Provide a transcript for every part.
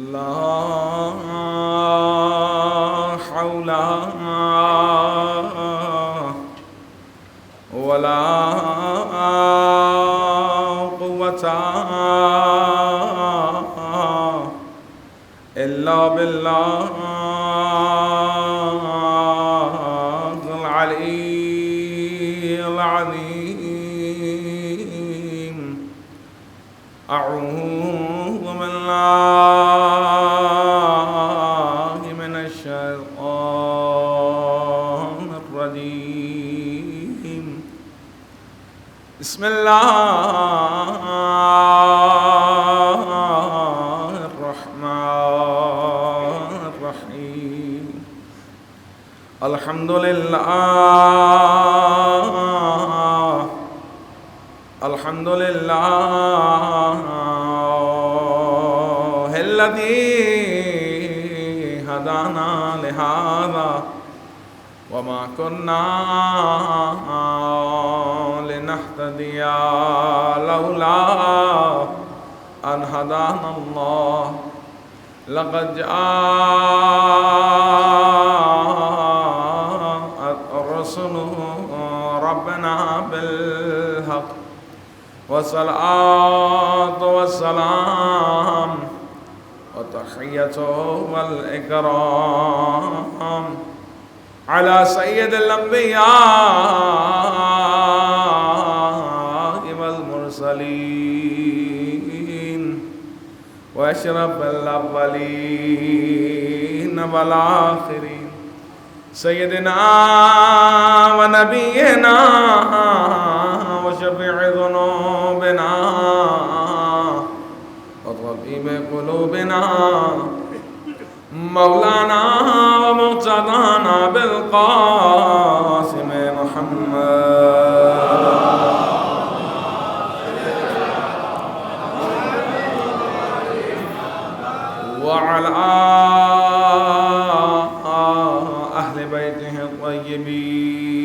لا حول ولا قوة إلا بالله العلي العظيم. أعوذ بالله من الشيطان الرجيم. بسم الله الرحمن الرحيم. الحمد لله الحمد لله الذي هدانا لهذا وما كنا لنهتدي لولا أن هدانا الله. لقد جاءت رسل ربنا بالحق والصلاة والسلام والتحية والإكرام على سيد الأنبياء والمرسلين وأشرف الأولين والآخرين سيدنا ونبينا وشفيع ذنوبنا وطبيب قلوبنا مولانا ومقتدانا بالقاسم محمد وعلى أهل بيته الطيبين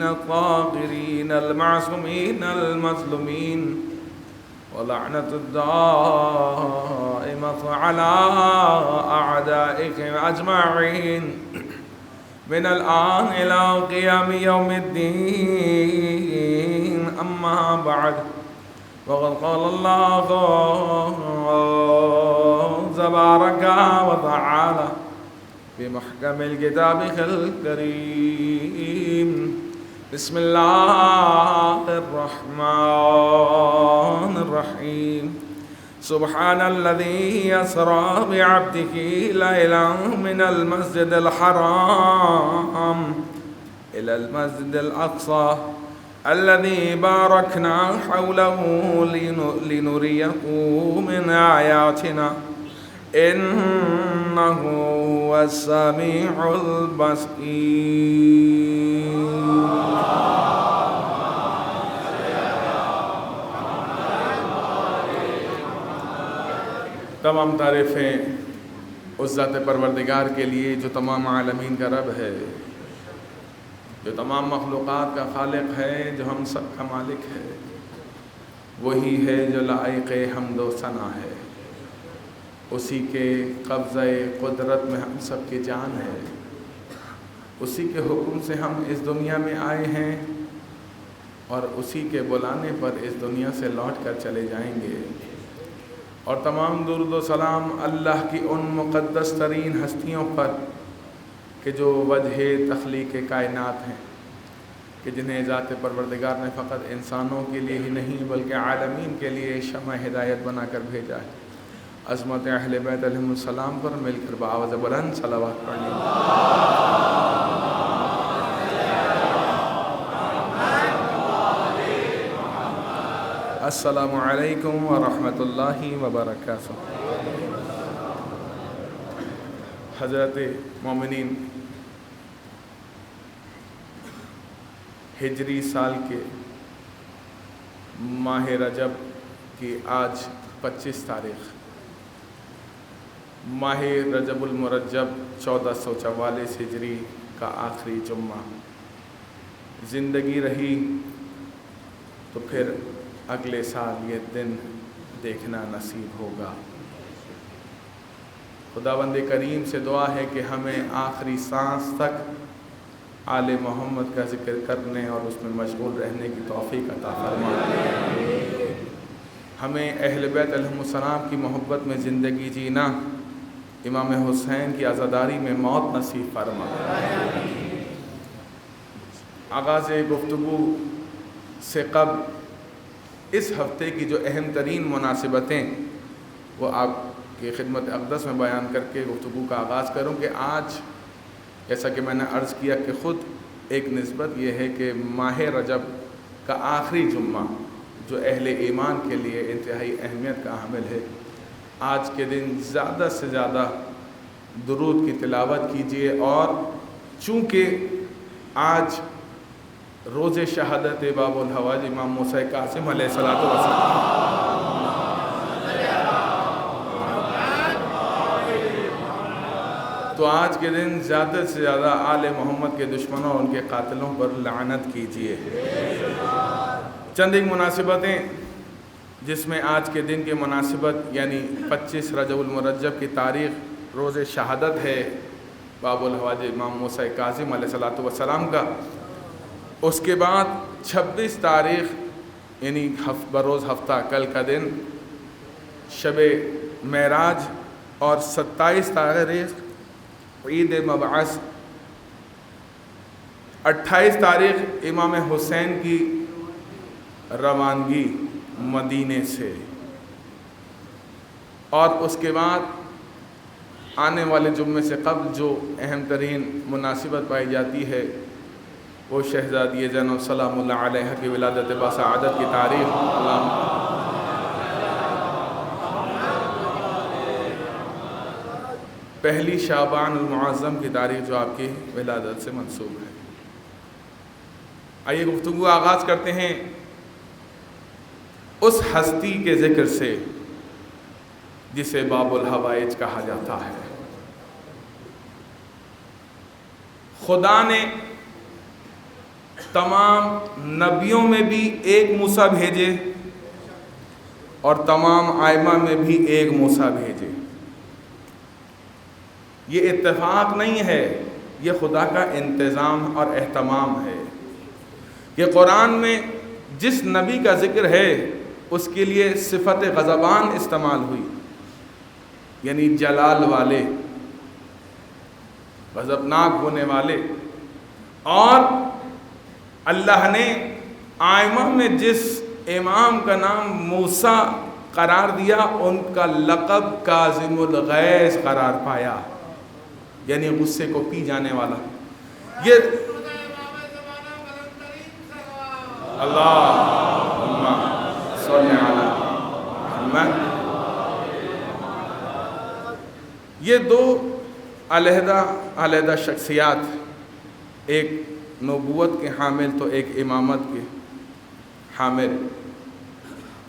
الطاهرين المعصومين المظلومين ولعنة الدائمة على أعدائهم أجمعين من الآن إلى قيام يوم الدين. أما بعد وقد قال الله تبارك وتعالى في محكم الكتاب الكريم. بسم الله الرحمن الرحيم. سبحان الذي يسرى بعبده ليلا من المسجد الحرام إلى المسجد الأقصى الذي باركنا حوله لنريه من آياتنا إنه هو السميع البصير. تمام تعریفیں اس ذات پروردگار کے لیے جو تمام عالمین کا رب ہے، جو تمام مخلوقات کا خالق ہے، جو ہم سب کا مالک ہے. وہی ہے جو لائق حمد و ثنا ہے. اسی کے قبضہ قدرت میں ہم سب کی جان ہے. اسی کے حکم سے ہم اس دنیا میں آئے ہیں اور اسی کے بلانے پر اس دنیا سے لوٹ کر چلے جائیں گے. اور تمام درود و سلام اللہ کی ان مقدس ترین ہستیوں پر کہ جو وجہ تخلیق کائنات ہیں، کہ جنہیں ذات پروردگار نے فقط انسانوں کے لیے ہی نہیں بلکہ عالمین کے لیے شمع ہدایت بنا کر بھیجا ہے. عظمت اہل بیت علیہم السلام پر مل کر بآواز بلند صلوات پڑھنی. السلام علیکم ورحمۃ اللہ وبرکاتہ. حضرت مومنین، ہجری سال کے ماہ رجب کی آج 25 تاریخ، ماہ رجب المرجب 1444 ہجری کا آخری جمعہ. زندگی رہی تو پھر اگلے سال یہ دن دیکھنا نصیب ہوگا. خداوند کریم سے دعا ہے کہ ہمیں آخری سانس تک آل محمد کا ذکر کرنے اور اس میں مشغول رہنے کی توفیق عطا فرما، ہمیں اہل بیت علیہم السلام کی محبت میں زندگی جینا، امام حسین کی عزاداری میں موت نصیب فرما۔ آغاز گفتگو سے قبل اس ہفتے کی جو اہم ترین مناسبتیں وہ آپ کی خدمت اقدس میں بیان کر کے گفتگو کا آغاز کروں کہ آج جیسا کہ میں نے عرض کیا کہ خود ایک نسبت یہ ہے کہ ماہ رجب کا آخری جمعہ جو اہل ایمان کے لیے انتہائی اہمیت کا حامل ہے، آج کے دن زیادہ سے زیادہ درود کی تلاوت کیجیے، اور چونکہ آج روز شہادت باب الحواج امام موسیٰ کاظم علیہ الصلوۃ والسلام، تو آج کے دن زیادہ سے زیادہ آل محمد کے دشمنوں اور ان کے قاتلوں پر لعنت کیجیے۔ چند ایک مناسبتیں جس میں آج کے دن کی مناسبت یعنی 25 رجب المرجب کی تاریخ روز شہادت ہے باب الحواج امام موسیٰ کاظم علیہ الصلوۃ والسلام کا، اس کے بعد 26 تاریخ یعنی بروز ہفتہ کل کا دن شب معراج، اور 27 تاریخ عید مبعث، 28 تاریخ امام حسین کی روانگی مدینے سے، اور اس کے بعد آنے والے جمعے سے قبل جو اہم ترین مناسبت پائی جاتی ہے وہ شہزادی زینب سلام اللہ علیہ کی ولادت باسعادت کی تاریخ، پہلی شعبان المعظم کی تاریخ جو آپ کی ولادت سے منسوب ہے۔ آئیے گفتگو آغاز کرتے ہیں اس ہستی کے ذکر سے جسے باب الحوائج کہا جاتا ہے۔ خدا نے تمام نبیوں میں بھی ایک موسیٰ بھیجے اور تمام ائمہ میں بھی ایک موسیٰ بھیجے۔ یہ اتفاق نہیں ہے، یہ خدا کا انتظام اور اہتمام ہے کہ قرآن میں جس نبی کا ذکر ہے اس کے لیے صفت غضبان استعمال ہوئی، یعنی جلال والے، غضبناک ہونے والے، اور اللہ نے ائمہ میں جس امام کا نام موسیٰ قرار دیا ان کا لقب کاظم الغیظ قرار پایا، یعنی غصے کو پی جانے والا۔ یہ اللہم صلی علی محمد، یہ دو علیحدہ شخصیات، ایک نبوت کے حامل تو ایک امامت کے حامل،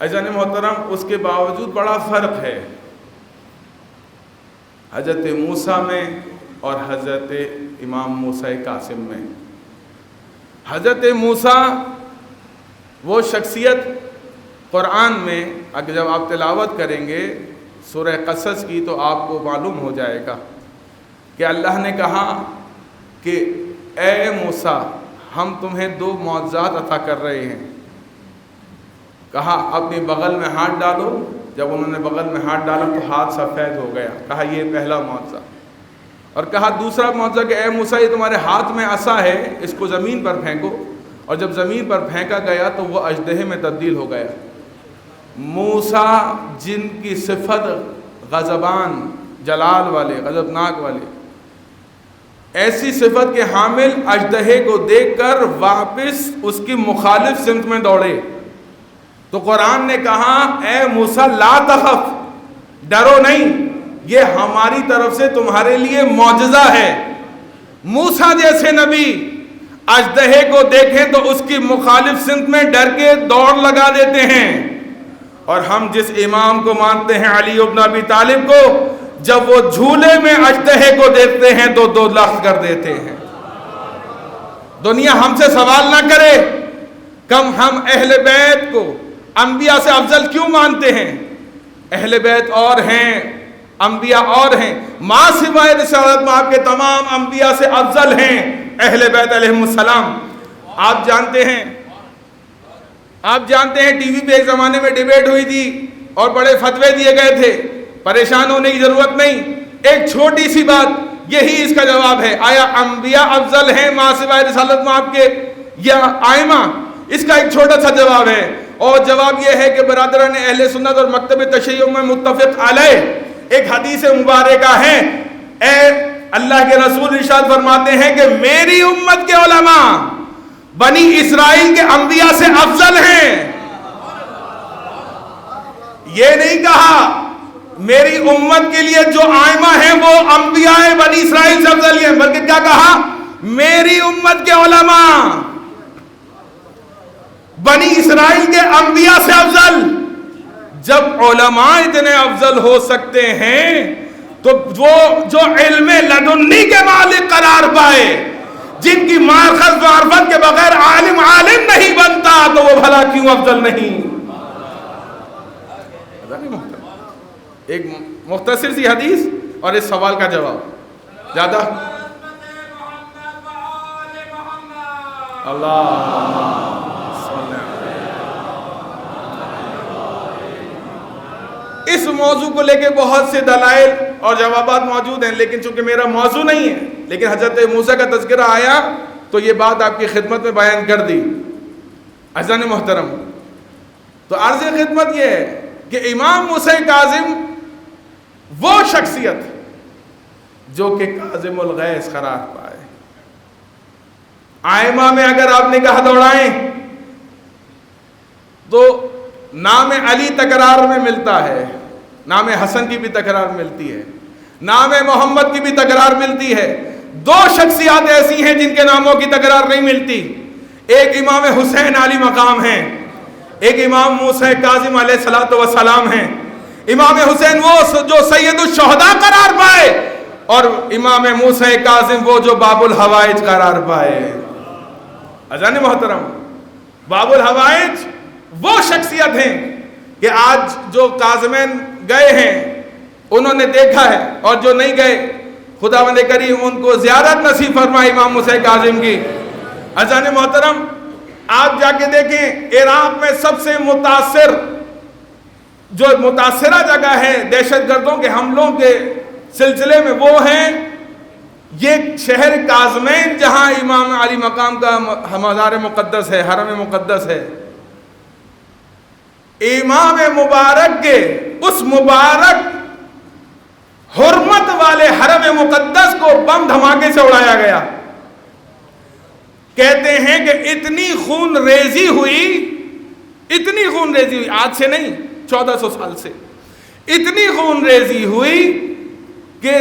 عزیزان محترم، اس کے باوجود بڑا فرق ہے حضرت موسیٰ میں اور حضرت امام موسیٰ کاظم میں۔ حضرت موسیٰ وہ شخصیت قرآن میں اگر جب آپ تلاوت کریں گے سورہ قصص کی تو آپ کو معلوم ہو جائے گا کہ اللہ نے کہا کہ اے موسیٰ ہم تمہیں 2 معجزات عطا کر رہے ہیں، کہا اپنی بغل میں ہاتھ ڈالو، جب انہوں نے بغل میں ہاتھ ڈالا تو ہاتھ سفید ہو گیا، کہا یہ پہلا معجزہ، اور کہا دوسرا معجزہ کہ اے موسیٰ یہ تمہارے ہاتھ میں عصا ہے، اس کو زمین پر پھینکو، اور جب زمین پر پھینکا گیا تو وہ اژدہے میں تبدیل ہو گیا۔ موسیٰ جن کی صفت غضبان، جلال والے، غضبناک والے، ایسی صفت کے حامل اژدہے کو دیکھ کر واپس اس کی مخالف سمت میں دوڑے، تو قرآن نے کہا اے موسیٰ لا تخف، ڈرو نہیں، یہ ہماری طرف سے تمہارے لیے معجزہ ہے۔ موسیٰ جیسے نبی اژدہے کو دیکھیں تو اس کی مخالف سمت میں ڈر کے دوڑ لگا دیتے ہیں، اور ہم جس امام کو مانتے ہیں علی بن ابی طالب کو، جب وہ جھولے میں اژدہے کو دیکھتے ہیں تو 2 لخت کر دیتے ہیں۔ دنیا ہم سے سوال نہ کرے کم ہم اہل بیت کو انبیاء سے افضل کیوں مانتے ہیں؟ اہل بیت اور ہیں، انبیاء اور ہیں، ماں سوائے رسالت میں آپ کے تمام انبیاء سے افضل ہیں اہل بیت علیہم السلام۔ آپ جانتے ہیں ٹی وی پہ ایک زمانے میں ڈیبیٹ ہوئی تھی اور بڑے فتوے دیے گئے تھے، پریشان ہونے کی ضرورت نہیں، ایک چھوٹی سی بات یہی اس کا جواب ہے، آیا انبیاء افضل ہیں ماں سوائے رسالت میں آپ کے یا آئمہ؟ اس کا ایک چھوٹا سا جواب ہے، اور جواب یہ ہے کہ برادران اہل سنت اور مکتب تشیع میں متفق علیہ ایک حدیث مبارکہ ہے، اے اللہ کے رسول ارشاد فرماتے ہیں کہ میری امت کے علماء بنی اسرائیل کے انبیاء سے افضل ہیں۔ یہ نہیں کہا میری امت کے لیے جو آئمہ ہیں وہ انبیاء بنی اسرائیل سے افضل ہیں، بلکہ کیا کہا؟ میری امت کے علماء بنی اسرائیل کے انبیاء سے افضل۔ جب علماء اتنے افضل ہو سکتے ہیں تو وہ جو علم لدنی کے مالک قرار پائے، جن کی معرفت کے بغیر عالم نہیں بنتا، تو وہ بھلا کیوں افضل نہیں؟ ایک مختصر سی حدیث اور اس سوال کا جواب زیادہ اللہ اس موضوع کو لے کے بہت سے دلائل اور جوابات موجود ہیں، لیکن چونکہ میرا موضوع نہیں ہے، لیکن حضرت موسیٰ کا تذکرہ آیا تو یہ بات آپ کی خدمت میں بیان کر دی۔ عزیزان محترم، تو عرض خدمت یہ ہے کہ امام موسیٰ کاظم وہ شخصیت جو کہ کاظم الغیظ قرار پائے۔ آئمہ میں اگر آپ نگاہ دوڑائیں تو نام علی تکرار میں ملتا ہے، نام حسن کی بھی تکرار ملتی ہے، نام محمد کی بھی تکرار ملتی ہے۔ دو شخصیات ایسی ہیں جن کے ناموں کی تکرار نہیں ملتی، ایک امام حسین علی مقام ہیں، ایک امام موسیٰ کاظم علیہ السلام ہیں۔ امام حسین وہ جو سید الشہداء قرار پائے، اور امام موسیٰ کاظم وہ جو باب الحوائج قرار پائے۔ عزیزان محترم، باب الحوائج وہ شخصیت ہیں کہ آج جو کاظمین گئے ہیں انہوں نے دیکھا ہے، اور جو نہیں گئے خداوند کریم ان کو زیارت نصیب فرمائے امام موسیٰ کاظم کی۔ عزیزان محترم، آپ جا کے دیکھیں عراق میں سب سے متاثرہ جگہ ہے دہشت گردوں کے حملوں کے سلسلے میں، وہ ہیں یہ شہر کاظمین جہاں امام علی مقام کا مزار مقدس ہے، حرم مقدس ہے۔ امام مبارک کے اس مبارک حرمت والے حرم مقدس کو بم دھماکے سے اڑایا گیا۔ کہتے ہیں کہ اتنی خون ریزی ہوئی، آج سے نہیں 1400 سال سے، اتنی خون ریزی ہوئی کہ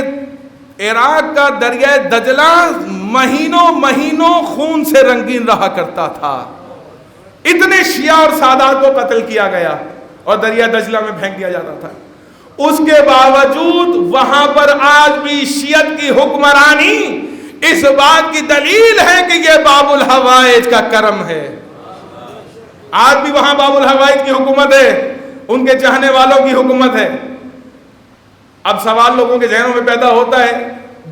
عراق کا دریائے دجلہ مہینوں خون سے رنگین رہا کرتا تھا۔ اتنے شیعہ اور سادات کو قتل کیا گیا اور دریا دجلہ میں پھینک دیا جاتا تھا۔ اس کے باوجود وہاں پر آج بھی شیعت کی حکمرانی اس بات کی دلیل ہے کہ یہ باب الحوائج کا کرم ہے۔ آج بھی وہاں باب الحوائج کی حکومت ہے، ان کے چاہنے والوں کی حکومت ہے۔ اب سوال لوگوں کے ذہنوں میں پیدا ہوتا ہے،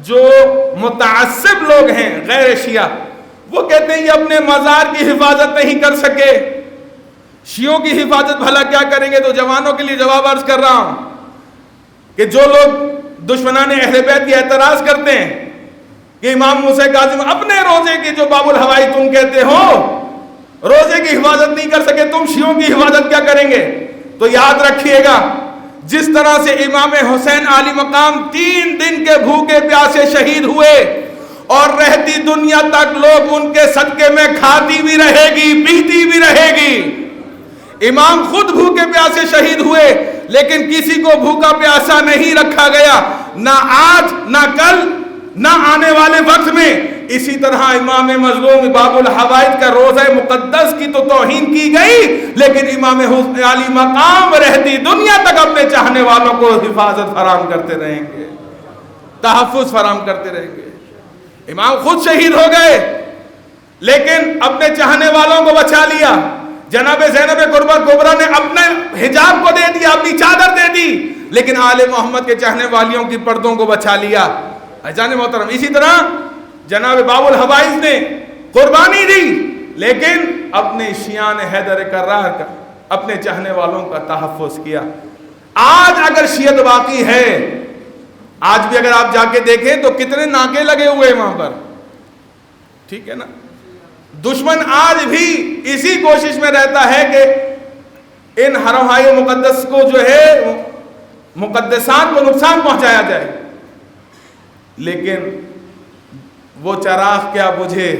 جو متعصب لوگ ہیں غیر شیعہ، وہ کہتے ہیں یہ اپنے مزار کی حفاظت نہیں کر سکے، شیعوں کی حفاظت بھلا کیا کریں گے؟ تو جوانوں کے لیے جواب عرض کر رہا ہوں کہ جو لوگ دشمنان اہل بیت کی اعتراض کرتے ہیں کہ امام موسیٰ کاظم اپنے روزے کی جو باب الحوائج تم کہتے ہو روزے کی حفاظت نہیں کر سکے، تم شیعوں کی حفاظت کیا کریں گے؟ تو یاد رکھیے گا، جس طرح سے امام حسین علی مقام 3 دن کے بھوکے پیاسے شہید ہوئے اور رہتی دنیا تک لوگ ان کے صدقے میں کھاتی بھی رہے گی، پیتی بھی رہے گی۔ امام خود بھوکے پیاسے شہید ہوئے، لیکن کسی کو بھوکا پیاسا نہیں رکھا گیا، نہ آج، نہ کل، نہ آنے والے وقت میں۔ اسی طرح امام مظلوم باب الحوائج کا روزہ مقدس کی تو توہین کی گئی، لیکن امام علی مقام رہتی دنیا تک اپنے چاہنے والوں کو حفاظت فراہم کرتے رہیں گے، تحفظ فراہم کرتے رہیں گے۔ امام خود شہید ہو گئے لیکن اپنے چاہنے والوں کو بچا لیا۔ جناب زینب قربہ کبریٰ نے اپنے حجاب کو دے دیا، اپنی چادر دے دی، لیکن آل محمد کے چاہنے والیوں کی پردوں کو بچا لیا۔ عزیزان محترم، اسی طرح جناب باب الحوائز نے قربانی دی، لیکن اپنے شیعان حیدر کرار کا، اپنے چاہنے والوں کا تحفظ کیا۔ آج اگر شیعت باقی ہے، آج بھی اگر آپ جا کے دیکھیں تو کتنے ناکے لگے ہوئے وہاں پر، ٹھیک ہے نا؟ دشمن آج بھی اسی کوشش میں رہتا ہے کہ ان حرمہائے مقدس کو جو ہے مقدسات کو نقصان پہنچایا جائے، لیکن وہ چراغ کیا بجھے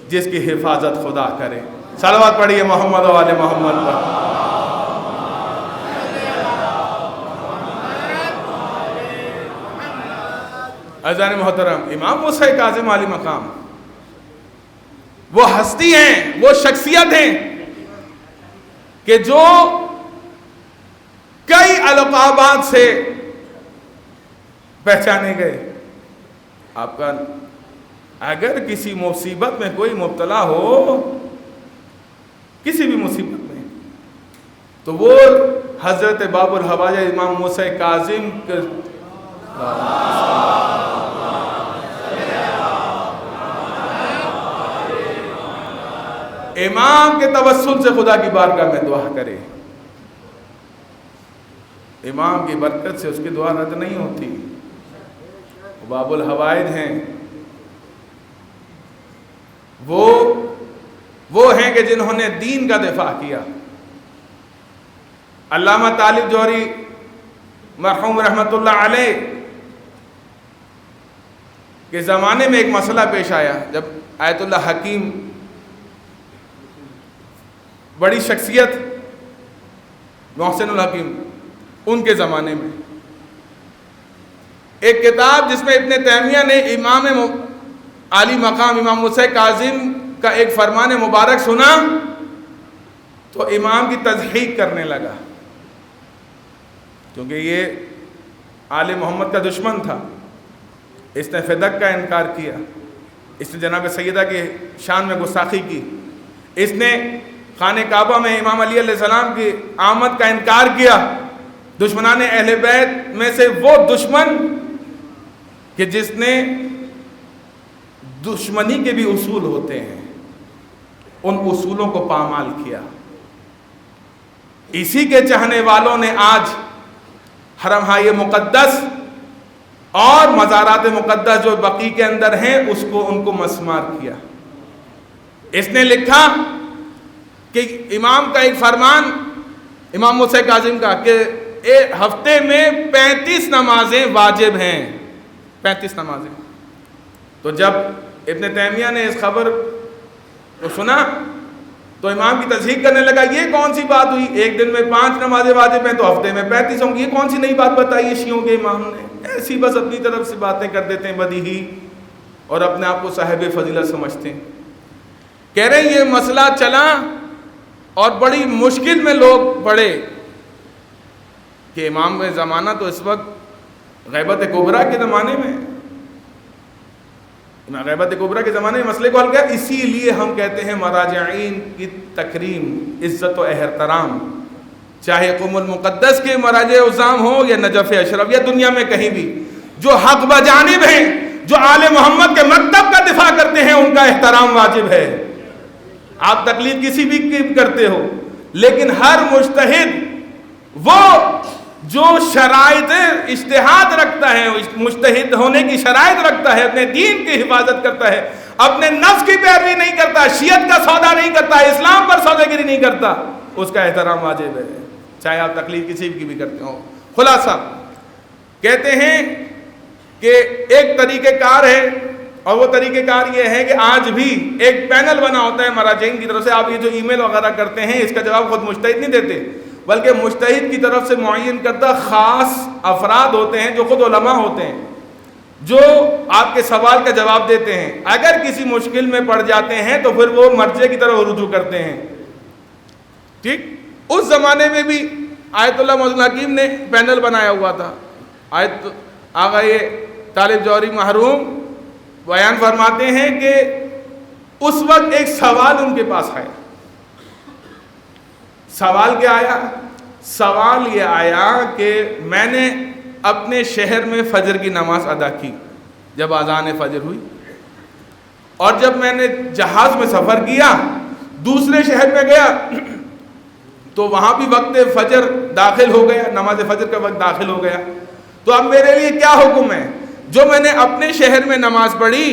جس کی حفاظت خدا کرے۔ صلوات پڑھیے محمد و آل محمد پر۔ عزیزان محترم، امام موسیٰ کاظم علی مقام وہ ہستی ہیں، وہ شخصیت ہیں کہ جو کئی القابات سے پہچانے گئے۔ آپ کا اگر کسی مصیبت میں کوئی مبتلا ہو، کسی بھی مصیبت میں، تو وہ حضرت باب الحوائج امام موسیٰ کاظم کے امام کے توسل سے خدا کی بارگاہ میں دعا کرے۔ امام کی برکت سے اس کی دعا رد نہیں ہوتی۔ باب الحوائج ہیں، وہ ہیں کہ جنہوں نے دین کا دفاع کیا۔ علامہ طالب جوہری مرحوم رحمت اللہ علیہ کے زمانے میں ایک مسئلہ پیش آیا، جب آیت اللہ حکیم بڑی شخصیت محسن الحکیم ان کے زمانے میں ایک کتاب جس میں ابن تیمیہ نے امام عالی مقام امام موسیٰ کاظم کا ایک فرمان مبارک سنا تو امام کی تضحیق کرنے لگا، کیونکہ یہ آل محمد کا دشمن تھا۔ اس نے فدق کا انکار کیا، اس نے جناب سیدہ کی شان میں گستاخی کی، اس نے خانہ کعبہ میں امام علی علیہ السلام کی آمد کا انکار کیا۔ دشمنان اہل بیت میں سے وہ دشمن کہ جس نے دشمنی کے بھی اصول ہوتے ہیں، ان اصولوں کو پامال کیا۔ اسی کے چاہنے والوں نے آج حرمہائے مقدس اور مزارات مقدس جو بقیع کے اندر ہیں اس کو ان کو مسمار کیا۔ اس نے لکھا کہ امام کا ایک فرمان امام موسیٰ کاظم کا کہ ہفتے میں 35 نمازیں واجب ہیں، 35 نمازیں۔ تو جب ابن تیمیہ نے اس خبر کو سنا تو امام کی تصحیح کرنے لگا، یہ کون سی بات ہوئی، ایک دن میں 5 نمازیں واجب ہیں تو ہفتے میں 35 ہوں گی، یہ کون سی نئی بات بتائی ہے شیعوں کے امام نے؟ ایسی بس اپنی طرف سے باتیں کر دیتے ہیں بدیہی، اور اپنے آپ کو صاحب فضیلت سمجھتے ہیں۔ کہہ رہے ہیں یہ مسئلہ چلا اور بڑی مشکل میں لوگ پڑے کہ امام کا زمانہ تو اس وقت غیبت کبریٰ کے زمانے میں، غیبت کبریٰ کے زمانے میں مسئلے کو حل کیا۔ اسی لیے ہم کہتے ہیں مراجعین کی تکریم، عزت و احترام، چاہے قم المقدس کے مراجع عظام ہوں یا نجف اشرف یا دنیا میں کہیں بھی، جو حق بجانب ہیں، جو آل محمد کے مکتب کا دفاع کرتے ہیں، ان کا احترام واجب ہے۔ آپ تقلید کسی بھی کی کرتے ہو، لیکن ہر مجتہد وہ جو شرائط اجتہاد رکھتا ہے، مجتہد ہونے کی شرائط رکھتا ہے، اپنے دین کی حفاظت کرتا ہے، اپنے نفس کی پیروی نہیں کرتا، شیعت کا سودا نہیں کرتا، اسلام پر سودا گری نہیں کرتا، اس کا احترام واجب ہے، چاہے آپ تقلید کسی کی بھی کرتے ہو۔ خلاصہ کہتے ہیں کہ ایک طریقہ کار ہے، اور وہ طریقہ کار یہ ہے کہ آج بھی ایک پینل بنا ہوتا ہے مراجعین کی طرف سے۔ آپ یہ جو ای میل وغیرہ کرتے ہیں، اس کا جواب خود مجتہد نہیں دیتے، بلکہ مجتہد کی طرف سے معین کردہ خاص افراد ہوتے ہیں جو خود علماء ہوتے ہیں، جو آپ کے سوال کا جواب دیتے ہیں۔ اگر کسی مشکل میں پڑ جاتے ہیں تو پھر وہ مرجع کی طرف رجوع کرتے ہیں، ٹھیک۔ اس زمانے میں بھی آیت اللہ محسن حکیم نے پینل بنایا ہوا تھا۔ آغا یہ طالب جوہری محروم بیان فرماتے ہیں کہ اس وقت ایک سوال ان کے پاس آیا۔ سوال کیا آیا؟ سوال یہ آیا کہ میں نے اپنے شہر میں فجر کی نماز ادا کی جب اذان فجر ہوئی، اور جب میں نے جہاز میں سفر کیا دوسرے شہر میں گیا تو وہاں بھی وقت فجر داخل ہو گیا، نماز فجر کا وقت داخل ہو گیا، تو اب میرے لیے کیا حکم ہے؟ جو میں نے اپنے شہر میں نماز پڑھی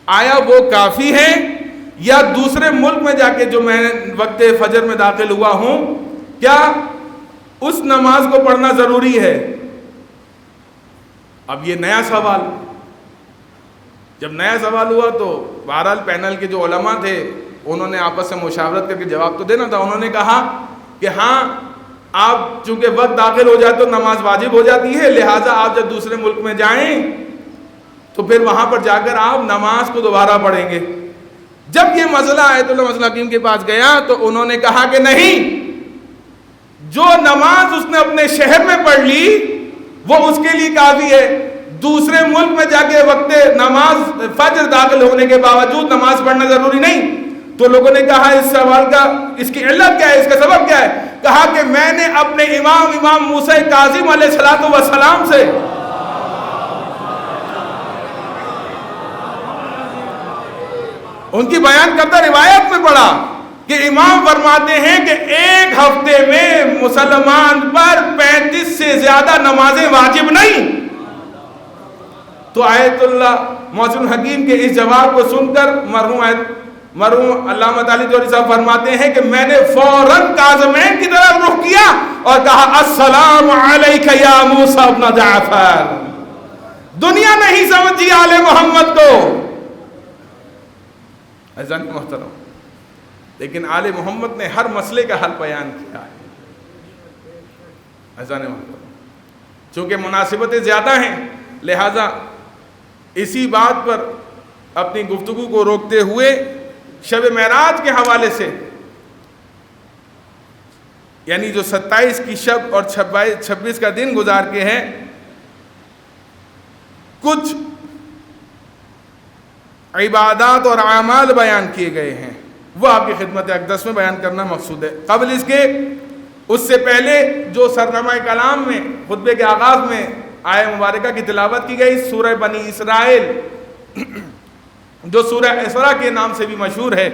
آیا وہ کافی ہے، یا دوسرے ملک میں جا کے جو میں وقت فجر میں داخل ہوا ہوں کیا اس نماز کو پڑھنا ضروری ہے؟ اب یہ نیا سوال، جب نیا سوال ہوا تو بہرحال پینل کے جو علماء تھے انہوں نے آپس سے مشاورت کر کے جواب تو دینا تھا. انہوں نے کہا کہ ہاں آپ چونکہ وقت داخل ہو جائے تو نماز واجب ہو جاتی ہے، لہٰذا آپ جب دوسرے ملک میں جائیں تو پھر وہاں پر جا کر آپ نماز کو دوبارہ پڑھیں گے. جب یہ مسئلہ آیت اللہ مسئلہ حکیم کے پاس گیا تو انہوں نے کہا کہ نہیں، جو نماز اس نے اپنے شہر میں پڑھ لی وہ اس کے لیے کافی ہے، دوسرے ملک میں جا کے وقت نماز فجر داخل ہونے کے باوجود نماز پڑھنا ضروری نہیں. تو لوگوں نے کہا اس سوال کا اس کی علت کیا ہے، اس کا سبب کیا ہے؟ کہا کہ میں نے اپنے امام موسیٰ کاظم علیہ السلام سے ان کی بیان کرتا روایت میں پڑھا کہ امام فرماتے ہیں کہ ایک ہفتے میں مسلمان پر 35 سے زیادہ نمازیں واجب نہیں. تو آیت اللہ محسن حکیم کے اس جواب کو سن کر مرحوم علامہ علی جوہری صاحب فرماتے ہیں کہ میں نے فوراً کاظمین کی طرف رخ کیا اور کہا السلام علیک یا موسیٰ ابن جعفر. دنیا نہیں سمجھی آل محمد کو عزیزان محترم، لیکن آل محمد نے ہر مسئلے کا حل بیان کیا ہے. عزیزان محترم، چونکہ مناسبتیں زیادہ ہیں لہٰذا اسی بات پر اپنی گفتگو کو روکتے ہوئے شب معراج کے حوالے سے، یعنی جو 27 کی شب اور 26 کا دن گزار کے ہیں، کچھ عبادات اور اعمال بیان کیے گئے ہیں، وہ آپ کی خدمت اقدس میں بیان کرنا مقصود ہے. قبل اس کے اس سے پہلے جو سرنامہ کلام میں خطبے کے آغاز میں آیہ مبارکہ کی تلاوت کی گئی سورہ بنی اسرائیل، جو سورہ اسراء کے نام سے بھی مشہور ہے،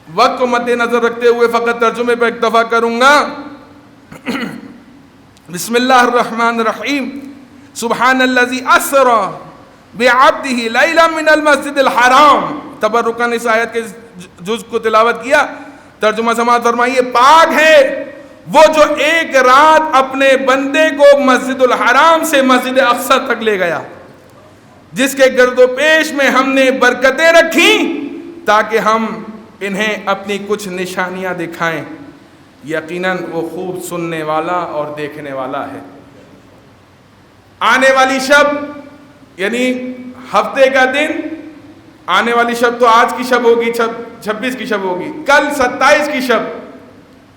وقت کو مد نظر رکھتے ہوئے فقط ترجمے پر اکتفا کروں گا. بسم اللہ الرحمن الرحیم. سبحان الذی اسری بعبدہ لیلا من المسجد الحرام. تبرکاً اس آیت کے جز کو تلاوت کیا، ترجمہ سماعت فرمائیے. پاک ہے وہ جو ایک رات اپنے بندے کو مسجد الحرام سے مسجد اقصی تک لے گیا، جس کے گرد و پیش میں ہم نے برکتیں رکھیں تاکہ ہم انہیں اپنی کچھ نشانیاں دکھائیں. یقیناً وہ خوب سننے والا اور دیکھنے والا ہے. آنے والی شب یعنی ہفتے کا دن، آنے والی شب تو آج کی شب ہوگی، 26 کی شب ہوگی، کل 27 کی شب،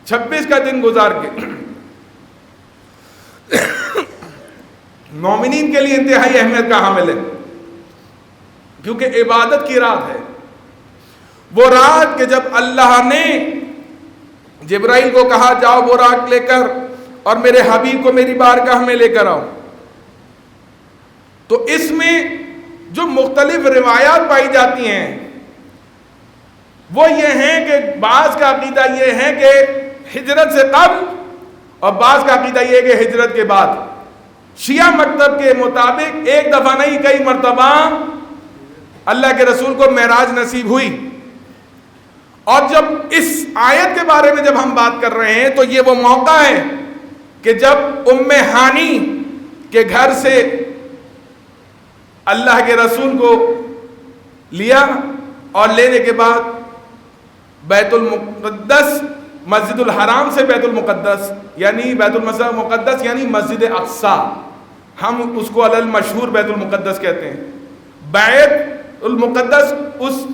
26 کا دن گزار کے مومنین کے لیے انتہائی اہمیت کا حامل ہے، کیونکہ عبادت کی رات ہے. وہ رات کہ جب اللہ نے جبرائیل کو کہا جاؤ براق لے کر اور میرے حبیب کو میری بارگاہ میں لے کر آؤ، تو اس میں جو مختلف روایات پائی جاتی ہیں وہ یہ ہیں کہ بعض کا عقیدہ یہ ہے کہ ہجرت سے قبل اور بعض کا عقیدہ یہ ہے کہ ہجرت کے بعد. شیعہ مکتب کے مطابق ایک دفعہ نہیں کئی مرتبہ اللہ کے رسول کو معراج نصیب ہوئی. اور جب اس آیت کے بارے میں جب ہم بات کر رہے ہیں تو یہ وہ موقع ہے کہ جب ام ہانی کے گھر سے اللہ کے رسول کو لیا اور لینے کے بعد بیت المقدس، مسجد الحرام سے بیت المقدس یعنی بیت المقدس یعنی مسجد اقصی، ہم اس کو علی المشہور بیت المقدس کہتے ہیں. بیت المقدس اس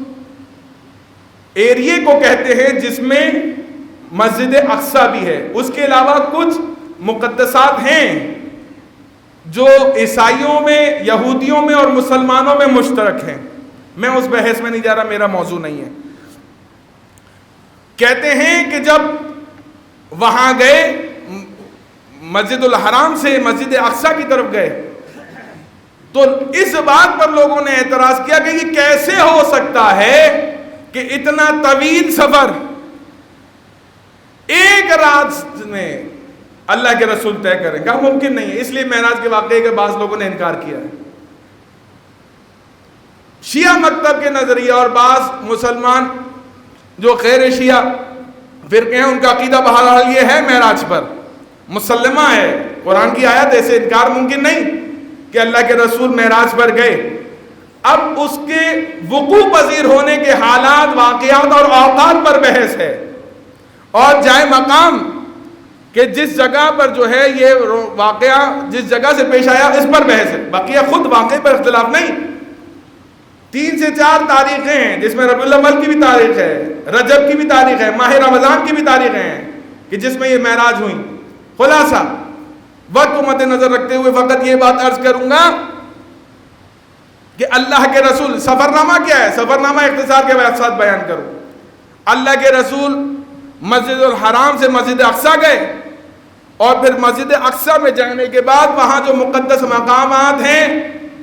ایریے کو کہتے ہیں جس میں مسجد اقصی بھی ہے. اس کے علاوہ کچھ مقدسات ہیں جو عیسائیوں میں، یہودیوں میں اور مسلمانوں میں مشترک ہیں. میں اس بحث میں نہیں جا رہا، میرا موضوع نہیں ہے. کہتے ہیں کہ جب وہاں گئے، مسجد الحرام سے مسجد اقصی کی طرف گئے، تو اس بات پر لوگوں نے اعتراض کیا کہ یہ کیسے ہو سکتا ہے کہ اتنا طویل سفر ایک رات میں اللہ کے رسول طے کریں؟ کہا ممکن نہیں ہے۔ اس لیے معراج کے واقعے کے بعض لوگوں نے انکار کیا ہے۔ شیعہ مکتب کے نظریہ اور بعض مسلمان جو غیر شیعہ فرقے ہیں، ان کا عقیدہ بہرحال یہ ہے معراج پر مسلمہ ہے، قرآن کی آیت، ایسے انکار ممکن نہیں کہ اللہ کے رسول معراج پر گئے۔ اب اس کے وقوع پذیر ہونے کے حالات، واقعات اور اوقات پر بحث ہے، اور جائے مقام کہ جس جگہ پر جو ہے یہ واقعہ جس جگہ سے پیش آیا اس پر بحث ہے، بقیہ خود واقعے پر اختلاف نہیں۔ 3 سے 4 تاریخیں ہیں جس میں ربیع الاول کی بھی تاریخ ہے، رجب کی بھی تاریخ ہے، ماہ رمضان کی بھی تاریخیں ہیں کہ جس میں یہ معراج ہوئی۔ خلاصہ وقت کو مد نظر رکھتے ہوئے فقط یہ بات عرض کروں گا کہ اللہ کے رسول، سفرنامہ کیا ہے؟ سفرنامہ اختصار کے ساتھ بیان کروں۔ اللہ کے رسول مسجد الحرام سے مسجد اقصی گئے، اور پھر مسجد اقصی میں جانے کے بعد وہاں جو مقدس مقامات ہیں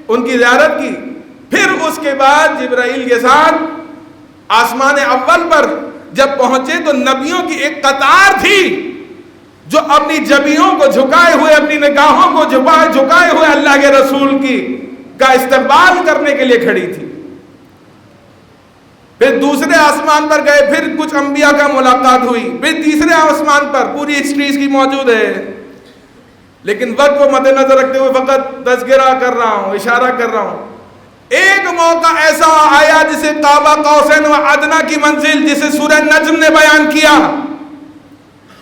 ان کی زیارت کی۔ پھر اس کے بعد جبرائیل کے ساتھ آسمان اول پر جب پہنچے تو نبیوں کی ایک قطار تھی جو اپنی جبینوں کو جھکائے ہوئے، اپنی نگاہوں کو جھکائے ہوئے اللہ کے رسول کا استقبال کرنے کے لیے کھڑی تھی۔ پھر دوسرے آسمان پر گئے، پھر کچھ انبیاء کا ملاقات ہوئی، پھر تیسرے آسمان پر، پوری ہسٹری اس کی موجود ہے، لیکن وقت کو مد نظر رکھتے ہوئے فقط تذکرہ کر رہا ہوں، اشارہ کر رہا ہوں۔ ایک موقع ایسا آیا جسے قاب قوسین و ادنیٰ کی منزل، جسے سورہ نجم نے بیان کیا،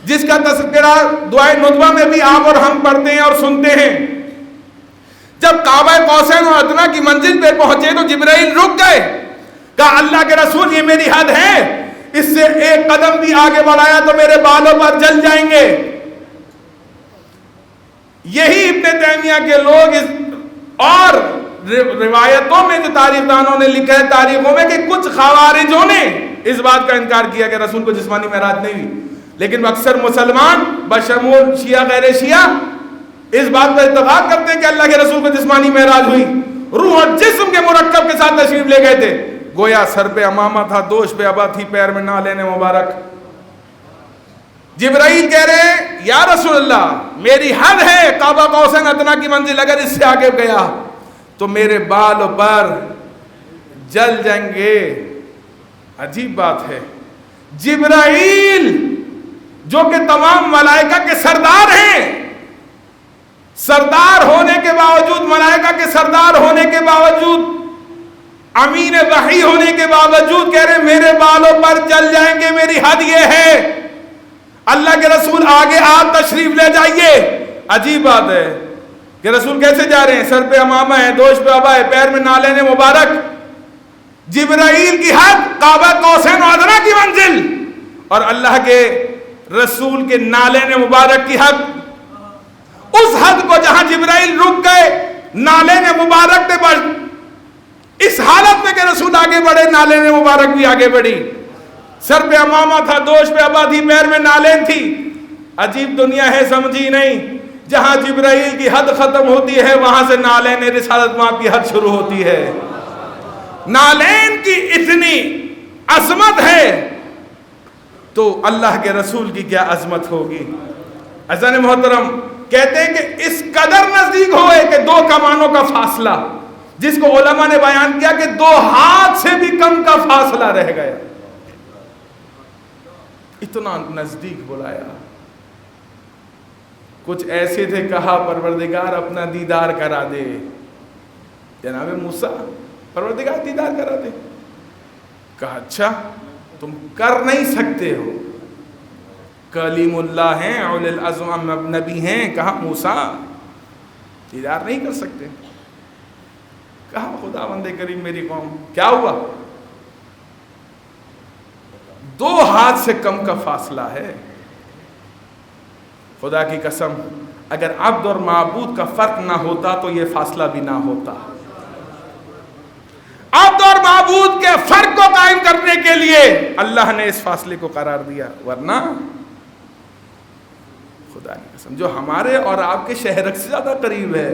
جس کا تذکرہ دعائے ندوہ میں بھی آپ اور ہم پڑھتے ہیں اور سنتے ہیں۔ جب قاب قوسین و ادنیٰ کی منزل پہ پہنچے تو جبرائیل رک گئے، کہا اللہ کے رسول یہ میری حد ہے، اس سے ایک قدم بھی آگے بڑھایا تو میرے بالوں پر جل جائیں گے۔ یہی ابن تیمیہ کے لوگ اور روایتوں میں جو تاریخ دانوں نے لکھا ہے تاریخوں میں کہ کچھ خوارجوں نے اس بات کا انکار کیا کہ رسول کو جسمانی معراج نہیں ہوئی، لیکن اکثر مسلمان بشمول شیعہ غیر شیعہ اس بات پر اتفاق کرتے ہیں کہ اللہ کے رسول کو جسمانی معراج ہوئی، روح اور جسم کے مرکب کے ساتھ تشریف لے گئے تھے، گویا سر پہ امامہ تھا، دوش پہ ابا تھی، پیر میں نالین مبارک۔ جبرائیل کہہ رہے ہیں یا رسول اللہ میری حد ہے، قاب قوسین ادنیٰ کی منزل، اگر اس سے آگے گیا تو میرے بال پر جل جائیں گے۔ عجیب بات ہے، جبرائیل جو کہ تمام ملائکہ کے سردار ہیں، سردار ہونے کے باوجود، ملائکہ کے سردار ہونے کے باوجود، امین وحی ہونے کے باوجود کہہ رہے میرے بالوں پر جل جائیں گے، میری حد یہ ہے۔ اللہ کے رسول آگے آپ تشریف لے جائیے۔ عجیب بات ہے کہ رسول کیسے جا رہے ہیں؟ سر پہ امامہ ہے، دوش پہ ابا ہے، پیر میں نالین مبارک۔ جبرائیل کی حد قاب قوسین و ادنیٰ کی منزل، اور اللہ کے رسول کے نالین مبارک کی حد، اس حد کو جہاں جبرائیل رک گئے، نالین مبارک نے بڑھ، اس حالت میں کہ رسول آگے بڑھے، نالین مبارک بھی آگے بڑھی، سر پہ امامہ تھا، دوش پہ ابا تھی، پیر میں نالین تھی۔ عجیب دنیا ہے، سمجھی نہیں، جہاں جبرائیل کی حد ختم ہوتی ہے وہاں سے نالین رسالت مآب کی حد شروع ہوتی ہے۔ نالین کی اتنی عظمت ہے تو اللہ کے رسول کی کیا عظمت ہوگی۔ عزیزان محترم، کہتے ہیں کہ اس قدر نزدیک ہوئے کہ 2 کمانوں کا فاصلہ، جس کو علماء نے بیان کیا کہ 2 ہاتھ سے بھی کم کا فاصلہ رہ گیا، اتنا نزدیک بلایا۔ کچھ ایسے تھے، کہا پروردگار اپنا دیدار کرا دے، جناب موسیٰ پروردگار دیدار کرا دے۔ کہا اچھا تم کر نہیں سکتے ہو، کلیم اللہ ہیں، اولی العزم نبی ہیں، کہا موسیٰ دیدار نہیں کر سکتے۔ کہا خداوند کریم میری قوم، کیا ہوا؟ 2 ہاتھ سے کم کا فاصلہ ہے۔ خدا کی قسم اگر عبد اور معبود کا فرق نہ ہوتا تو یہ فاصلہ بھی نہ ہوتا۔ عبد اور معبود کے فرق کو قائم کرنے کے لیے اللہ نے اس فاصلے کو قرار دیا، ورنہ خدا کی قسم جو ہمارے اور آپ کے شہر سے زیادہ قریب ہے،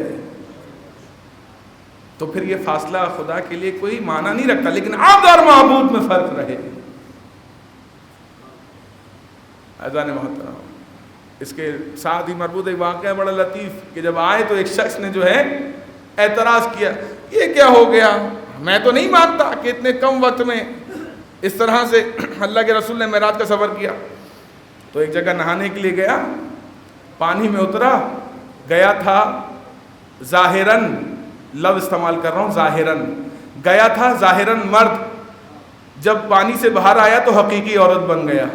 تو پھر یہ فاصلہ خدا کے لیے کوئی معنی نہیں رکھتا، لیکن عبد اور معبود میں فرق رہے۔ اذان محترم، اس کے ساتھ ہی مربوط ایک واقعہ بڑا لطیف کہ جب آئے تو ایک شخص نے جو ہے اعتراض کیا، یہ کیا ہو گیا، میں تو نہیں مانتا کہ اتنے کم وقت میں اس طرح سے اللہ کے رسول نے معراج کا سفر کیا۔ تو ایک جگہ نہانے کے لیے گیا، پانی میں اترا، گیا تھا ظاہراً، لفظ استعمال کر رہا ہوں ظاہراً، گیا تھا ظاہراً مرد، جب پانی سے باہر آیا تو حقیقی عورت بن گیا۔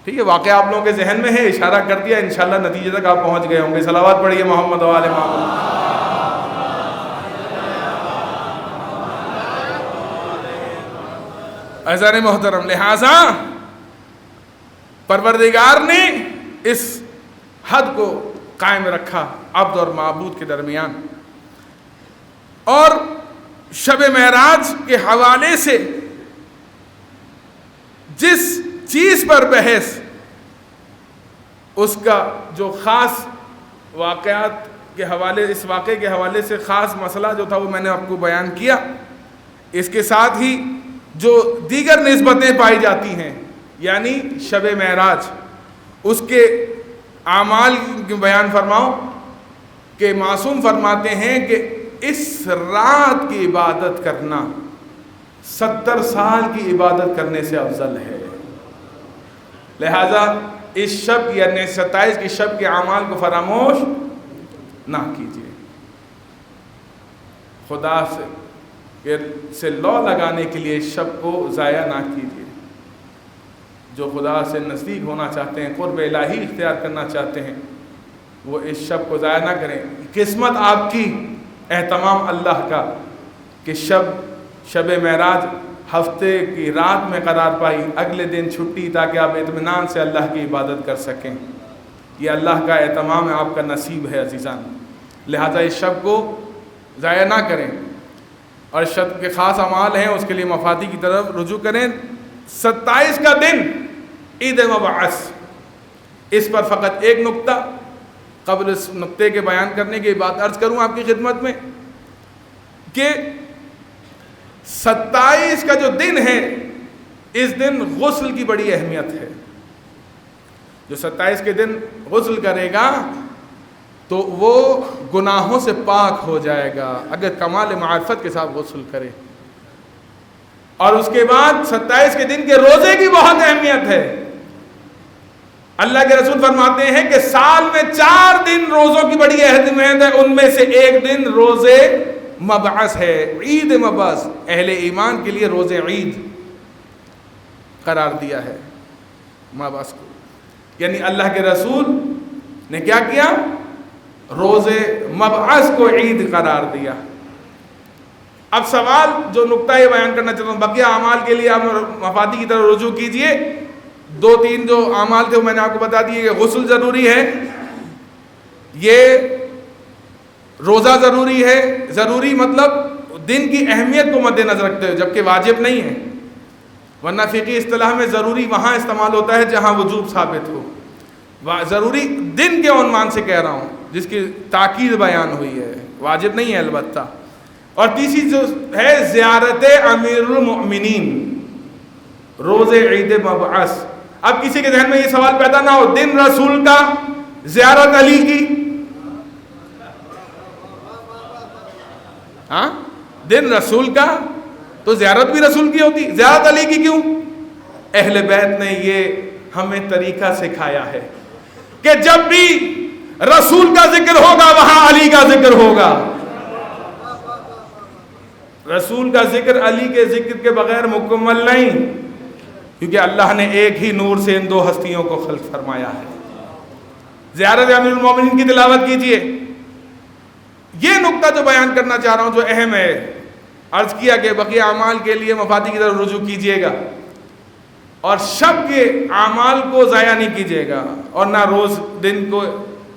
ٹھیک ہے، واقعہ آپ لوگوں کے ذہن میں ہے، اشارہ کر دیا، انشاءاللہ نتیجے تک آپ پہنچ گئے ہوں گے۔ صلوات پڑھیے محمد و آل محمد۔ عزیزان محترم، لہٰذا پروردگار نے اس حد کو قائم رکھا عبد اور معبود کے درمیان، اور شب معراج کے حوالے سے جس چیز پر بحث، اس کا جو خاص واقعات کے حوالے، اس واقعے کے حوالے سے خاص مسئلہ جو تھا وہ میں نے آپ کو بیان کیا۔ اس کے ساتھ ہی جو دیگر نسبتیں پائی جاتی ہیں، یعنی شب معراج، اس کے اعمال کی بیان فرماؤں کہ معصوم فرماتے ہیں کہ اس رات کی عبادت کرنا 70 سال کی عبادت کرنے سے افضل ہے۔ لہذا اس شب یعنی 27 کی شب کے اعمال کو فراموش نہ کیجیے، خدا سے لو لگانے کے لیے اس شب کو ضائع نہ کیجیے۔ جو خدا سے نزدیک ہونا چاہتے ہیں، قرب الہی اختیار کرنا چاہتے ہیں، وہ اس شب کو ضائع نہ کریں۔ قسمت آپ کی، اہتمام اللہ کا کہ شب معراج ہفتے کی رات میں قرار پائی، اگلے دن چھٹی، تاکہ آپ اطمینان سے اللہ کی عبادت کر سکیں۔ یہ اللہ کا اہتمام ہے، آپ کا نصیب ہے عزیزان۔ لہذا اس شب کو ضائع نہ کریں، اور شب کے خاص اعمال ہیں، اس کے لیے مفادی کی طرف رجوع کریں۔ 27 کا دن عید مبعث، اس پر فقط ایک نقطہ، قبل اس نقطے کے بیان کرنے کی بات عرض کروں آپ کی خدمت میں کہ 27 کا جو دن ہے، اس دن غسل کی بڑی اہمیت ہے۔ جو 27 کے دن غسل کرے گا تو وہ گناہوں سے پاک ہو جائے گا، اگر کمال معرفت کے ساتھ غسل کرے۔ اور اس کے بعد 27 کے دن کے روزے کی بہت اہمیت ہے۔ اللہ کے رسول فرماتے ہیں کہ سال میں 4 دن روزوں کی بڑی اہمیت ہے، ان میں سے ایک دن روزے مبعث ہے، عید مبعث، اہل ایمان کے لیے روزے عید قرار دیا ہے مبعث کو، یعنی اللہ کے رسول نے کیا کیا، روزے مبعث کو عید قرار دیا۔ اب سوال جو نقطہ یہ بیان کرنا چاہتا ہوں، بقیہ اعمال کے لیے آپ مفادی کی طرف رجوع کیجئے۔ 2-3 جو اعمال تھے وہ میں نے آپ کو بتا دیے کہ غسل ضروری ہے، یہ روزہ ضروری ہے، ضروری مطلب دن کی اہمیت کو مد نظر رکھتے ہوئے، جبکہ واجب نہیں ہے، ورنہ فقہی اصطلاح میں ضروری وہاں استعمال ہوتا ہے جہاں وجوب ثابت ہو۔ ضروری دن کے عنوان سے کہہ رہا ہوں جس کی تاکید بیان ہوئی ہے، واجب نہیں ہے البتہ۔ اور تیسری جو ہے زیارت امیر المؤمنین، روز عید مبعث۔ اب کسی کے ذہن میں یہ سوال پیدا نہ ہو، دن رسول کا، زیارت علی کی، ہاں دن رسول کا تو زیارت بھی رسول کی ہوتی، زیارت علی کی کیوں؟ اہل بیت نے یہ ہمیں طریقہ سکھایا ہے کہ جب بھی رسول کا ذکر ہوگا وہاں علی کا ذکر ہوگا۔ رسول کا ذکر علی کے ذکر کے بغیر مکمل نہیں، کیونکہ اللہ نے ایک ہی نور سے ان 2 ہستیوں کو خلق فرمایا ہے۔ زیارت امیر المومنین کی تلاوت کیجئے۔ یہ نقطہ جو بیان کرنا چاہ رہا ہوں جو اہم ہے، عرض کیا کہ بقیہ اعمال کے لیے مفادی کی طرف رجوع کیجئے گا، اور شب کے اعمال کو ضائع نہیں کیجئے گا، اور نہ روز دن کو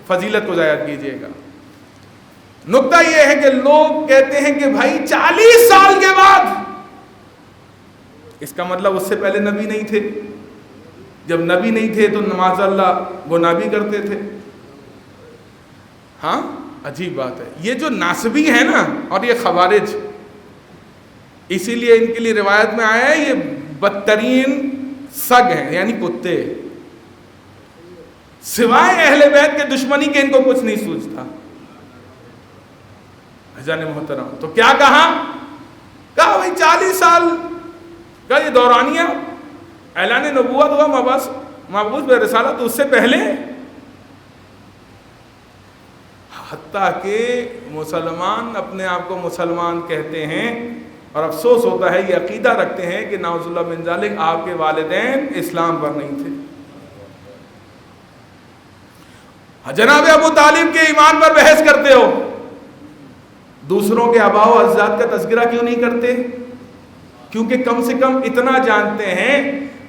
فضیلت کو ضائع کیجئے گا۔ نقطہ یہ ہے کہ لوگ کہتے ہیں کہ بھائی 40 سال کے بعد، اس کا مطلب اس سے پہلے نبی نہیں تھے، جب نبی نہیں تھے تو معاذ اللہ گناہ بھی کرتے تھے. ہاں عجیب بات ہے. یہ جو ناسبی ہیں نا اور یہ خوارج، اسی لیے ان کے لیے روایت میں آیا ہے یہ بدترین سگ ہیں، یعنی کتے. سوائے اہل بیت کے دشمنی کے ان کو کچھ نہیں سوچتا. حضرت محترم تو کیا کہا بھائی 40 سال کا یہ دورانیہ اعلان نبوت ہوا، مبعوث برسالت اس سے پہلے، حتیٰ کہ مسلمان اپنے آپ کو مسلمان کہتے ہیں اور افسوس ہوتا ہے یہ عقیدہ رکھتے ہیں کہ نعوذ اللہ من ذالک آپ کے والدین اسلام پر نہیں تھے. جناب ابو طالب کے ایمان پر بحث کرتے ہو، دوسروں کے آباء و اجداد کا تذکرہ کیوں نہیں کرتے؟ کیونکہ کم سے کم اتنا جانتے ہیں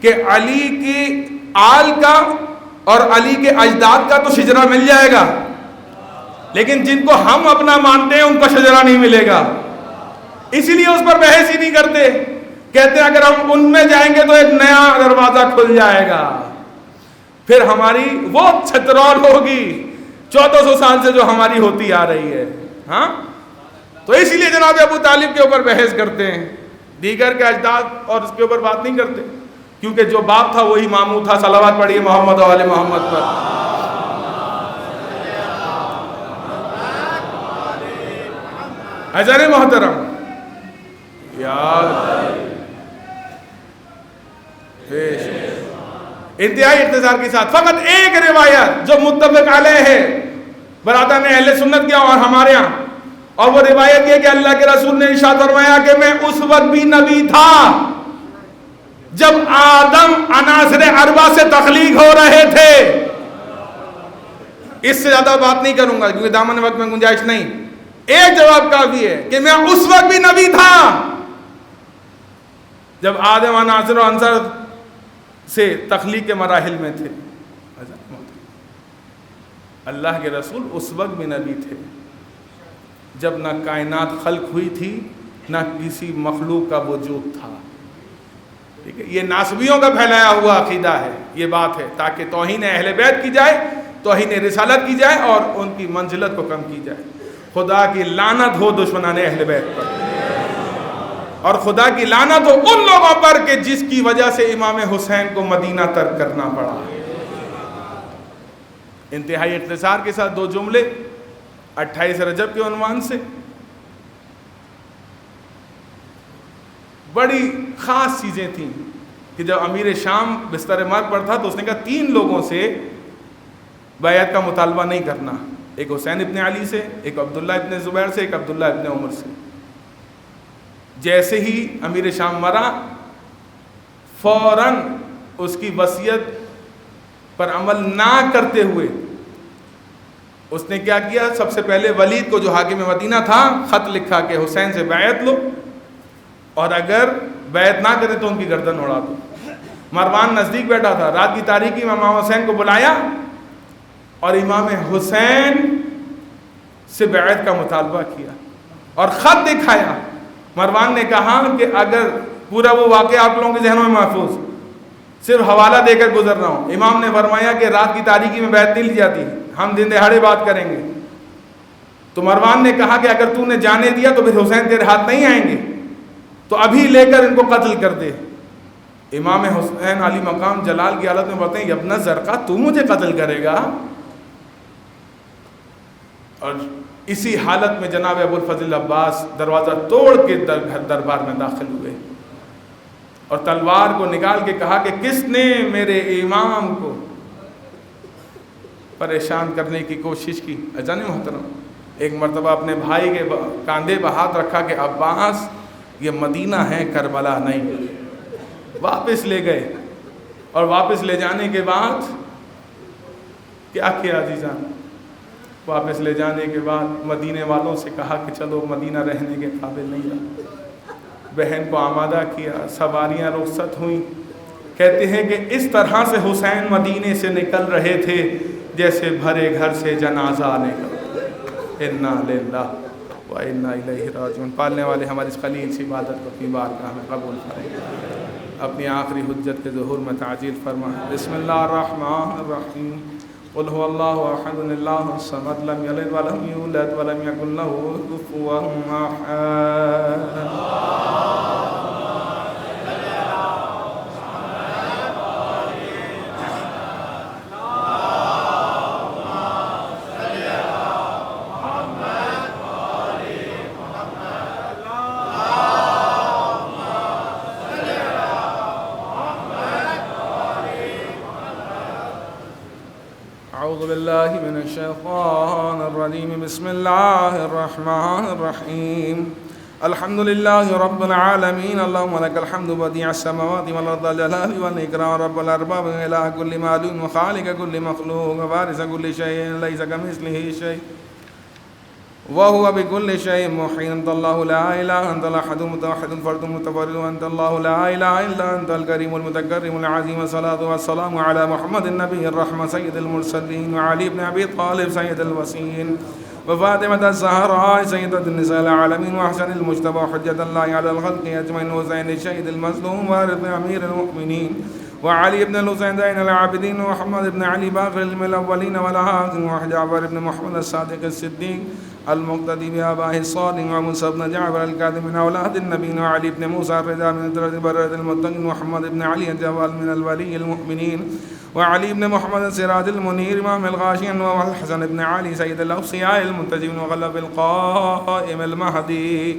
کہ علی کی آل کا اور علی کے اجداد کا تو شجرہ مل جائے گا، لیکن جن کو ہم اپنا مانتے ہیں ان کا شجرہ نہیں ملے گا. اسی لیے اس پر بحث ہی نہیں کرتے. کہتے ہیں اگر ہم ان میں جائیں گے تو ایک نیا دروازہ کھل جائے گا، پھر ہماری وہ چھترول ہوگی 1400 سال سے جو ہماری ہوتی آ رہی ہے. ہاں تو اسی لیے جناب ابو طالب کے اوپر بحث کرتے ہیں، دیگر کے اجداد اور اس کے اوپر بات نہیں کرتے، کیونکہ جو باپ تھا وہی ماموں تھا. صلوات پڑھیے محمد و آل محمد پر. حضرت محترم انتہائی اختصار کے ساتھ فقط ایک روایت جو متفق علیہ ہے برادران اہل سنت کیا اور ہمارے ہاں، اور وہ روایت یہ کہ اللہ کے رسول نے ارشاد فرمایا کہ میں اس وقت بھی نبی تھا جب آدم عناصر اربع سے تخلیق ہو رہے تھے. اس سے زیادہ بات نہیں کروں گا کیونکہ دامن وقت میں گنجائش نہیں. ایک جواب کافی ہے کہ میں اس وقت بھی نبی تھا جب آدم عناصر و عنصر سے تخلیق کے مراحل میں تھے. اللہ کے رسول اس وقت بھی نبی تھے جب نہ کائنات خلق ہوئی تھی نہ کسی مخلوق کا وجود تھا. ٹھیک ہے، یہ ناسبیوں کا پھیلایا ہوا عقیدہ ہے. یہ بات ہے تاکہ توہین اہل بیت کی جائے، توہین رسالت کی جائے اور ان کی منزلت کو کم کی جائے. خدا کی لعنت ہو دشمنان اہل بیت پر، اور خدا کی لعنت ہو ان لوگوں پر کہ جس کی وجہ سے امام حسین کو مدینہ ترک کرنا پڑا. انتہائی اختصار کے ساتھ 2 جملے 28 رجب کے عنوان سے. بڑی خاص چیزیں تھیں کہ جب امیر شام بستر مرگ پر تھا تو اس نے کہا 3 لوگوں سے بیعت کا مطالبہ نہیں کرنا، ایک حسین ابن علی سے، ایک عبداللہ ابن زبیر سے، ایک عبداللہ ابن عمر سے. جیسے ہی امیر شام مرا فوراً اس کی وصیت پر عمل نہ کرتے ہوئے اس نے کیا کیا؟ سب سے پہلے ولید کو جو حاکم مدینہ تھا خط لکھا کہ حسین سے بیعت لو اور اگر بیعت نہ کرے تو ان کی گردن اڑا دو. مروان نزدیک بیٹھا تھا، رات کی تاریکی میں امام حسین کو بلایا اور امام حسین سے بیعت کا مطالبہ کیا اور خط دکھایا. مروان نے کہا کہ اگر پورا وہ واقعہ آپ لوگوں کے ذہنوں میں محفوظ، صرف حوالہ دے کر گزر رہا ہوں. امام نے فرمایا کہ رات کی تاریکی میں بیعت نہیں لی جاتی، ہم دن دہاڑے بات کریں گے. تو مروان نے کہا کہ اگر تو نے جانے دیا تو پھر حسین تیرے ہاتھ نہیں آئیں گے، تو ابھی لے کر ان کو قتل کر دے. امام حسین علی مقام جلال کی حالت میں بولتے ہیں ابن زرقا تو مجھے قتل کرے گا؟ اور اسی حالت میں جناب ابو الفضل عباس دروازہ توڑ کے دربار میں داخل ہوئے اور تلوار کو نکال کے کہا کہ کس نے میرے امام کو پریشان کرنے کی کوشش کی. اجان محترم ایک مرتبہ اپنے بھائی کے کاندھے پہ ہاتھ رکھا کہ عباس یہ مدینہ ہے کربلا نہیں. واپس لے گئے اور واپس لے جانے کے بعد کیا کیا عزیزان؟ واپس لے جانے کے بعد مدینے والوں سے کہا کہ چلو مدینہ رہنے کے قابل نہیں رہا. بہن کو آمادہ کیا، سواریاں رخصت ہوئیں. کہتے ہیں کہ اس طرح سے حسین مدینے سے نکل رہے تھے جیسے بھرے گھر سے جنازہ نکل. انا للہ و انا الیہ راجعون. پالنے والے ہماری اس خلیل سی عبادت کو اپنی بارگاہ میں قبول فرمائے. اپنی آخری حجت کے ظہور میں تعجیل فرما۔ بسم اللہ الرحمن الرحیم، قل هو اللہ احد اللہ الصمد لم یلد ولم یولد ولم یکن له کفوا احد۔ اعوذ باللہ من الشیطان الرجیم، بسم اللہ الرحمن الرحیم، الحمد للہ رب العالمین، اللہم لک الحمد بدیع السماوات والارض الجلال والاکرام، رب الارباب الہ کل معلوم وخالق کل مخلوق ووارث کل شیء لیس کمثلہ شیء وهو بكل شيء محيط، انت الله لا اله انت الاحد المتوحد الفرد المتفرد، انت الله لا اله الا انت الكريم المتكرم العظيم، الصلاه والسلام على محمد النبي الرحمه سيد المرسلين، وعلي بن ابي طالب سيد الوصيين، وفاطمه الزهراء سيده النساء العالمين، وحسن المجتبى حجه الله على الخلق اجمعين، وحسين الشهيد المظلوم وارث امير المؤمنين، وعلي بن الحسين زين العابدين، ومحمد بن علي باقر الاولين والاخرين، وجعفر بن محمد الصادق الصديق المقتدي بآبائه الصالحين، وموسى بن جعفر الكاظم من أولاد النبي، وعلي بن موسى الرضا من درجة برة المتقين، ومحمد بن علي الجوال من الولي المؤمنين، وعلي بن محمد السراج المنير إمام الغاشين، والحسن بن علي سيد الأوصياء المنتجبين، وغلب القائم المهدي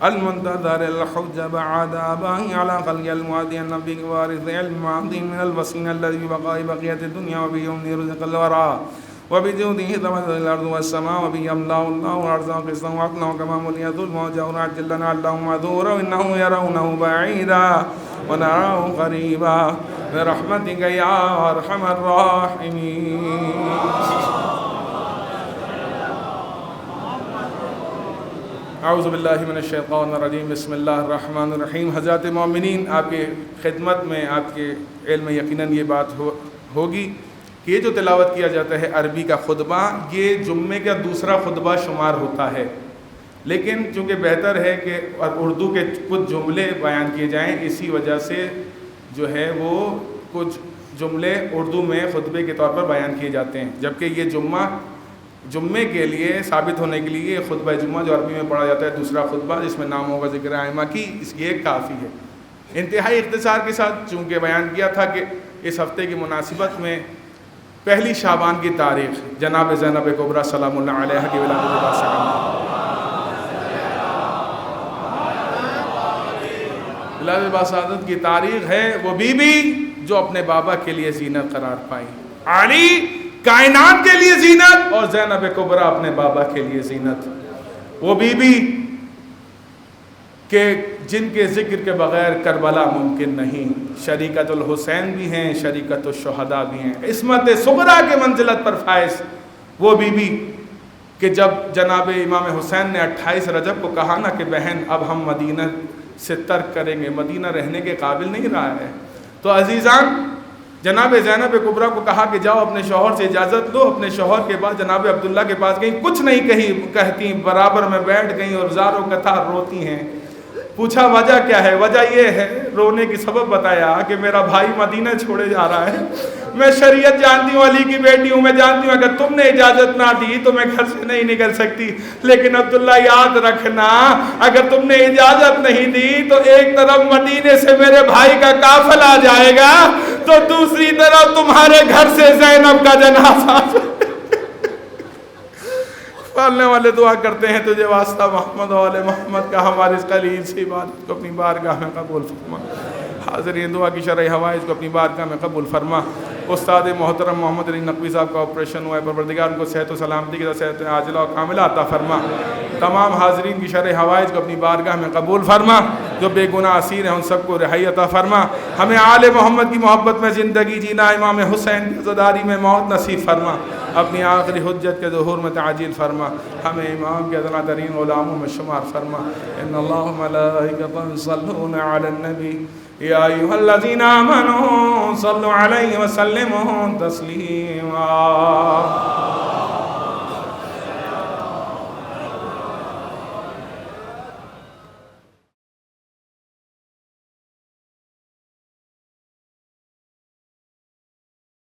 المنتظر الحجة بعد آبائه على خلق المهدي النبي وارث علم عظيم من الوصين الذي ببقاء بقية الدنيا وبيوم رزق الورى وبجوده ثمرة الأرض والسماء وبيملأ الله الأرزاق قسطا وعدلا وكما ملئ ظلما وجورا عجل لنا اللهم ذورا إنه يرونه بعيدا ونراه قريبا برحمتك يا أرحم الراحمين۔ اعوذ باللہ من الشیطان الرجیم، بسم اللہ الرحمن الرحیم۔ حضرات مومنین، آپ کے خدمت میں آپ کے علم یقیناً یہ بات ہوگی کہ یہ جو تلاوت کیا جاتا ہے عربی کا خطبہ، یہ جمعے کا دوسرا خطبہ شمار ہوتا ہے، لیکن چونکہ بہتر ہے کہ اردو کے کچھ جملے بیان کیے جائیں، اسی وجہ سے جو ہے وہ کچھ جملے اردو میں خطبے کے طور پر بیان کیے جاتے ہیں، جبکہ یہ جمعے کے لیے ثابت ہونے کے لیے یہ خطبہ جمعہ جو عربی میں پڑھا جاتا ہے دوسرا خطبہ، جس میں ناموں کا ذکر ائمہ کی، یہ کافی ہے۔ انتہائی اختصار کے ساتھ چونکہ بیان کیا تھا کہ اس ہفتے کی مناسبت میں پہلی شعبان کی تاریخ جناب زینب کبریٰ سلام اللہ علیہ کی ولادت باسعادت کی تاریخ ہے، وہ بی بی جو اپنے بابا کے لیے زینت قرار پائی، علی کائنات کے لیے زینت اور زینب کبریٰ اپنے بابا کے لیے زینت، وہ بی بی کہ جن کے ذکر کے بغیر کربلا ممکن نہیں، شریکت الحسین بھی ہیں، شریکت الشہداء بھی ہیں، عصمت صغریٰ کے منزلت پر فائز وہ بی بی کہ جب جناب امام حسین نے 28 رجب کو کہا نا کہ بہن اب ہم مدینہ سے ترک کریں گے، مدینہ رہنے کے قابل نہیں رہا ہے، تو عزیزان جناب زینب کبریٰ کو کہا کہ جاؤ اپنے شوہر سے اجازت لو۔ اپنے شوہر کے بعد جناب عبداللہ کے پاس گئیں، کچھ نہیں کہتی، برابر میں بیٹھ گئیں اور زاروں قطار روتی ہیں۔ پوچھا وجہ کیا ہے؟ وجہ یہ ہے، رونے کی سبب بتایا کہ میرا بھائی مدینہ چھوڑے جا رہا ہے، میں شریعت جانتی ہوں، علی کی بیٹی ہوں، میں جانتی ہوں اگر تم نے اجازت نہ دی تو میں گھر سے نہیں نکل سکتی، لیکن عبداللہ یاد رکھنا اگر تم نے اجازت نہیں دی تو ایک طرف مدینے سے میرے بھائی کا قافلہ آ جائے گا تو دوسری طرف تمہارے گھر سے زینب کا جنازہ۔ پالنے والے دعا کرتے ہیں تجھے واسطہ محمد و آل محمد کا ہماری اس قلیل سی عبادت کو اپنی بارگاہ میں قبول فرما۔ حاضرین دعا کی شرعی حوائج کو اپنی بارگاہ میں قبول فرما۔ استاد محترم محمد علی نقوی صاحب کا آپریشن ہوا ہے، پروردگار ان کو صحت و سلامتی کے ساتھ صحت عاجلہ و کاملہ عطا فرما۔ تمام حاضرین کی شرعی حوائج کو اپنی بارگاہ میں قبول فرما، جو بے گناہ اسیر ہیں ان سب کو رہائی عطا فرما۔ ہمیں آل محمد کی محبت میں زندگی جینا، امام حسین کی عزاداری میں موت نصیب فرما، اپنی آخری حجت کے ظہور میں تعجیل فرما، ہمیں امام کے ادنا ترین غلاموں میں شمار فرما۔ ان اللہ ملائکۃ یصلون علی النبی یا ایھا الذین آمنوا صلوا علیہ وسلموا تسلیما۔